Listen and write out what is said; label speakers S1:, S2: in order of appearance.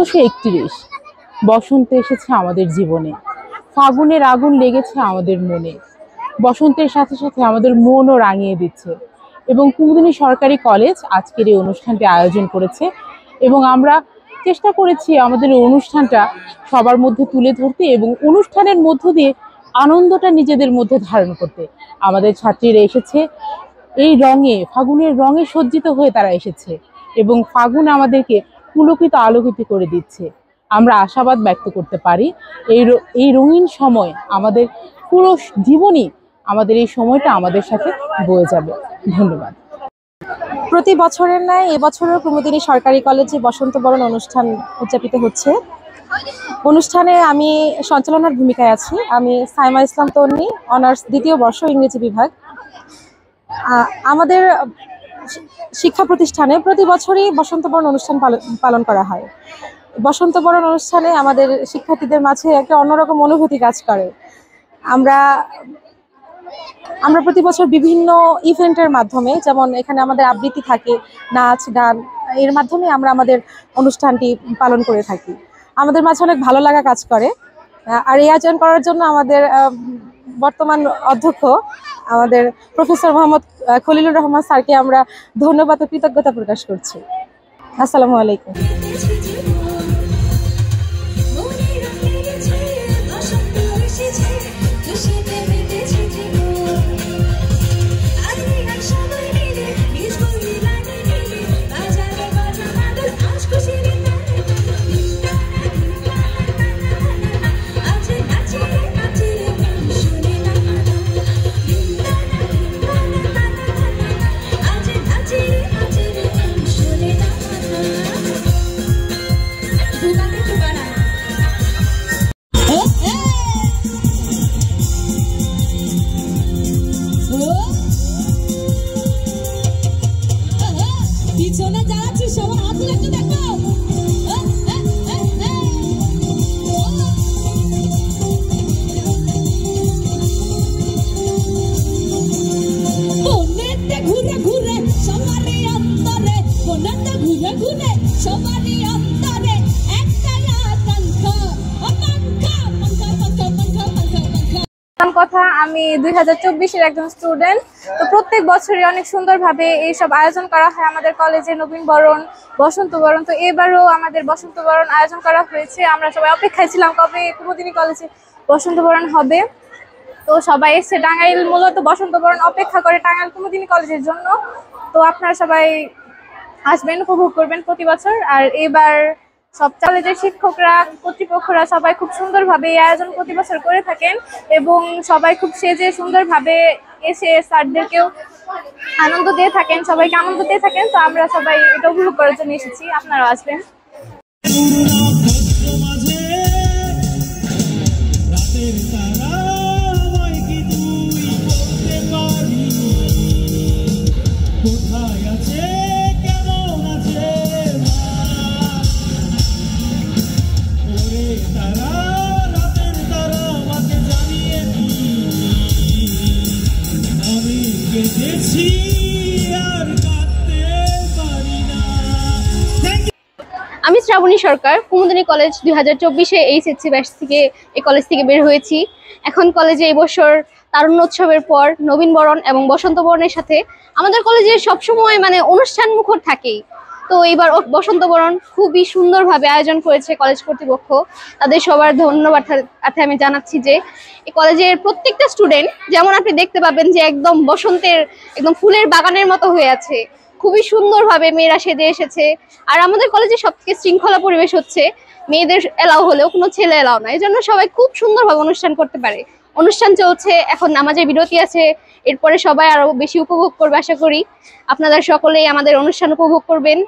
S1: 1431 বসন্ত এসেছে আমাদের জীবনে, ফাগুনের আগুন লেগেছে আমাদের মনে। বসন্তের সাথে সাথে আমাদের মনও রাঙিয়ে দিচ্ছে এবং কুমুদিনী সরকারি কলেজ আজকের এই অনুষ্ঠানটি আয়োজন করেছে এবং আমরা চেষ্টা করেছি আমাদের এই অনুষ্ঠানটা সবার মধ্যে তুলে ধরতে এবং অনুষ্ঠানের মধ্য দিয়ে আনন্দটা নিজেদের মধ্যে ধারণ করতে। আমাদের ছাত্রীরা এসেছে এই রঙে, ফাগুনের রঙে সজ্জিত হয়ে তারা এসেছে এবং ফাগুন আমাদেরকে পুলকিত আলোকিত করে দিচ্ছে। আমরা আশাবাদ ব্যক্ত করতে পারি এই রঙিন সময় আমাদের পুরো জীবনই, আমাদের এই সময়টা আমাদের সাথে বয়ে যাবে। ধন্যবাদ।
S2: প্রতি বছরের ন্যায় এবছরও কুমুদিনী সরকারি কলেজে বসন্ত বরণ অনুষ্ঠান উদযাপিত হচ্ছে। অনুষ্ঠানে আমি সঞ্চালনার ভূমিকায় আছি। আমি সাইমা ইসলাম তন্নি, অনার্স দ্বিতীয় বর্ষ, ইংরেজি বিভাগ। আমাদের শিক্ষা প্রতিষ্ঠানে প্রতি বছরই বসন্ত বরণ অনুষ্ঠান পালন করা হয়। বসন্ত বরণ অনুষ্ঠানে আমাদের শিক্ষার্থীদের মাঝে একটা অন্যরকম অনুভূতি কাজ করে। আমরা প্রতি বছর বিভিন্ন ইভেন্টের মাধ্যমে, যেমন এখানে আমাদের আবৃত্তি থাকে, নাচ গান, এর মাধ্যমে আমরা আমাদের অনুষ্ঠানটি পালন করে থাকি। আমাদের মাঝে অনেক ভালো লাগা কাজ করে। আর এই আয়োজন করার জন্য আমাদের বর্তমান অধ্যক্ষ আমাদের প্রফেসর মোহাম্মদ খলিলুর রহমান স্যারকে আমরা ধন্যবাদ ও কৃতজ্ঞতা প্রকাশ করছি। আসসালামু আলাইকুম।
S3: পিছনে যারা আছে সবার হাত তুলে একটু দেখো। বনেতে ঘুরে ঘুরে সবারই অন্তরে, বনেতে ঘুরে ঘুরে সবারই অন্তরে একটাই আকাঙ্ক্ষা, আকাঙ্ক্ষা, আকাঙ্ক্ষা, আকাঙ্ক্ষা, আকাঙ্ক্ষা।
S4: কথা, আমি 2024-এর একজন স্টুডেন্ট। তো প্রত্যেক বছরই অনেক সুন্দরভাবে এইসব আয়োজন করা হয় আমাদের কলেজে, নবীন বরণ, বসন্ত বরণ। তো এবারও আমাদের বসন্ত বরণ আয়োজন করা হয়েছে। আমরা সবাই অপেক্ষায় ছিলাম কবে কুমুদিনী কলেজে বসন্ত বরণ হবে। তো সবাই এসে, টাঙ্গাইল মূলত বসন্ত বরণ অপেক্ষা করে টাঙ্গাইল কুমুদিনী কলেজের জন্য। তো আপনারা সবাই আসবেন, উপভোগ করবেন প্রতি বছর। আর এবার সব কলেজের শিক্ষকরা, কর্তৃপক্ষরা সবাই খুব সুন্দরভাবে এই আয়োজন প্রতি বছর করে থাকেন এবং সবাই খুব সেজে সুন্দরভাবে এসে স্যারদেরকেও আনন্দ দিয়ে থাকেন, সবাইকে আনন্দ দিয়ে থাকেন। তো আমরা সবাই এটা উপভোগ করার জন্য এসেছি, আপনারাও আসবেন।
S5: আমি শ্রাবণী সরকার, কুমুদিনী কলেজ 2024-এ এইচএসসি ব্যাচ থেকে এই কলেজ থেকে বের হয়েছি। এখন কলেজে এই বছর তারুণ্যোৎসবের পর নবীন বরণ এবং বসন্ত বরণের সাথে আমাদের কলেজে সবসময় অনুষ্ঠান মুখর থাকেই। তো এইবার বসন্ত বরণ খুবই সুন্দরভাবে আয়োজন করেছে কলেজ কর্তৃপক্ষ। তাদের সবার ধন্যবাদ আমি জানাচ্ছি যে এই কলেজের প্রত্যেকটা স্টুডেন্ট, যেমন আপনি দেখতে পাবেন যে একদম বসন্তের একদম ফুলের বাগানের মতো হয়ে আছে। খুবই সুন্দরভাবে মেয়েরা সেজে এসেছে। আর আমাদের কলেজে সবথেকে শৃঙ্খলা পরিবেশ হচ্ছে, মেয়েদের এলাও হলেও কোনো ছেলে এলাও না, এই জন্য সবাই খুব সুন্দরভাবে অনুষ্ঠান করতে পারে। অনুষ্ঠান চলছে, এখন নামাজের বিরতি আছে, এরপরে সবাই আরো বেশি উপভোগ করবে আশা করি। আপনারা সকলেই আমাদের অনুষ্ঠান উপভোগ করবেন।